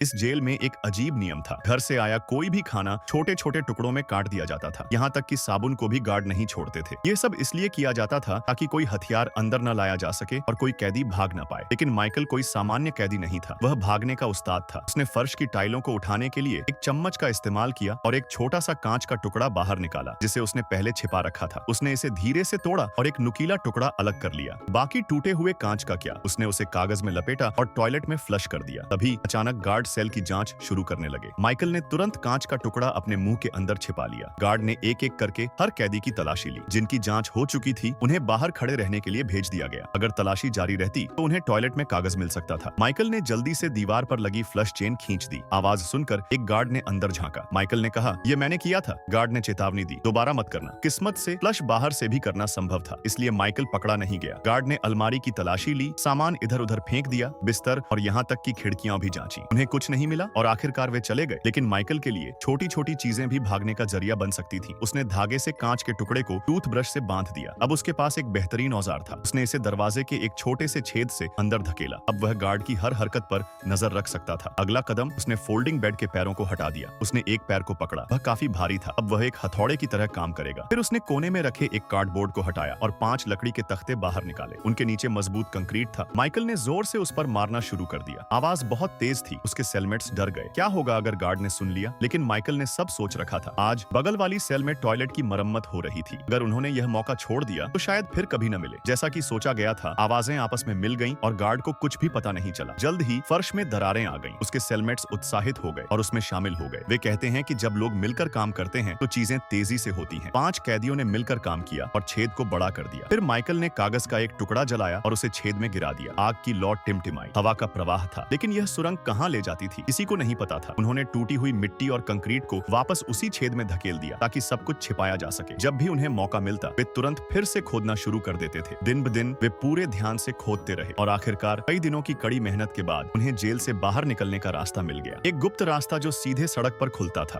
इस जेल में एक अजीब नियम था। घर से आया कोई भी खाना छोटे छोटे टुकड़ों में काट दिया जाता था। यहाँ तक कि साबुन को भी गार्ड नहीं छोड़ते थे। ये सब इसलिए किया जाता था ताकि कोई हथियार अंदर न लाया जा सके और कोई कैदी भाग न पाए। लेकिन माइकल कोई सामान्य कैदी नहीं था, वह भागने का उस्ताद था। उसने फर्श की टाइलों को उठाने के लिए एक चम्मच का इस्तेमाल किया और एक छोटा सा कांच का टुकड़ा बाहर निकाला जिसे उसने पहले छिपा रखा था। उसने इसे धीरे से तोड़ा और एक नुकीला टुकड़ा अलग कर लिया। बाकी टूटे हुए कांच का क्या, उसने उसे कागज में लपेटा और टॉयलेट में फ्लश कर दिया। तभी अचानक गार्ड सेल की जांच शुरू करने लगे। माइकल ने तुरंत कांच का टुकड़ा अपने मुंह के अंदर छिपा लिया। गार्ड ने एक एक करके हर कैदी की तलाशी ली। जिनकी जांच हो चुकी थी उन्हें बाहर खड़े रहने के लिए भेज दिया गया। अगर तलाशी जारी रहती तो उन्हें टॉयलेट में कागज मिल सकता था। माइकल ने जल्दी से दीवार पर लगी फ्लश चेन खींच दी। आवाज सुनकर एक गार्ड ने अंदर झांका। माइकल ने कहा, ये मैंने किया था। गार्ड ने चेतावनी दी, दोबारा मत करना। किस्मत से फ्लश बाहर से भी करना संभव था, इसलिए माइकल पकड़ा नहीं गया। गार्ड ने अलमारी की तलाशी ली, सामान इधर उधर फेंक दिया, बिस्तर और यहाँ तक की खिड़कियां भी जांची। उन्हें कुछ नहीं मिला और आखिरकार वे चले गए। लेकिन माइकल के लिए छोटी छोटी चीजें भी भागने का जरिया बन सकती थी। उसने धागे से कांच के टुकड़े को टूथब्रश से बांध दिया। अब उसके पास एक बेहतरीन औजार था। उसने इसे दरवाजे के एक छोटे से छेद से अंदर धकेला। अब वह गार्ड की हर हरकत पर नजर रख सकता था। अगला कदम, उसने फोल्डिंग बेड के पैरों को हटा दिया। उसने एक पैर को पकड़ा, वह काफी भारी था। अब वह एक हथौड़े की तरह काम करेगा। फिर उसने कोने में रखे एक कार्डबोर्ड को हटाया और 5 लकड़ी के तख्ते बाहर निकाले। उनके नीचे मजबूत कंक्रीट था। माइकल ने जोर से उस पर मारना शुरू कर दिया। आवाज बहुत तेज थी। उसके सेलमेट्स डर गए। क्या होगा अगर गार्ड ने सुन लिया? लेकिन माइकल ने सब सोच रखा था। आज बगल वाली सेल में टॉयलेट की मरम्मत हो रही थी। अगर उन्होंने यह मौका छोड़ दिया तो शायद फिर कभी न मिले। जैसा कि सोचा गया था, आवाजें आपस में मिल गईं और गार्ड को कुछ भी पता नहीं चला। जल्द ही फर्श में दरारें आ गईं। उसके सेलमेट्स उत्साहित हो गए और उसमें शामिल हो गए। वे कहते हैं कि जब लोग मिलकर काम करते हैं तो चीजें तेजी से होती हैं। 5 कैदियों ने मिलकर काम किया और छेद को बड़ा कर दिया। फिर माइकल ने कागज का एक टुकड़ा जलाया और उसे छेद में गिरा दिया। आग की लौ टिमटिमाई, हवा का प्रवाह था। लेकिन यह सुरंग कहाँ ले जाती थी किसी को नहीं पता था। उन्होंने टूटी हुई मिट्टी और कंक्रीट को वापस उसी छेद में धकेल दिया ताकि सब कुछ छिपाया जा सके। जब भी उन्हें मौका मिलता वे तुरंत फिर से खोदना शुरू कर देते थे। दिन ब दिन वे पूरे ध्यान से खोदते रहे और आखिरकार कई दिनों की कड़ी मेहनत के बाद उन्हें जेल से बाहर निकलने का रास्ता मिल गया। एक गुप्त रास्ता जो सीधे सड़क पर खुलता था।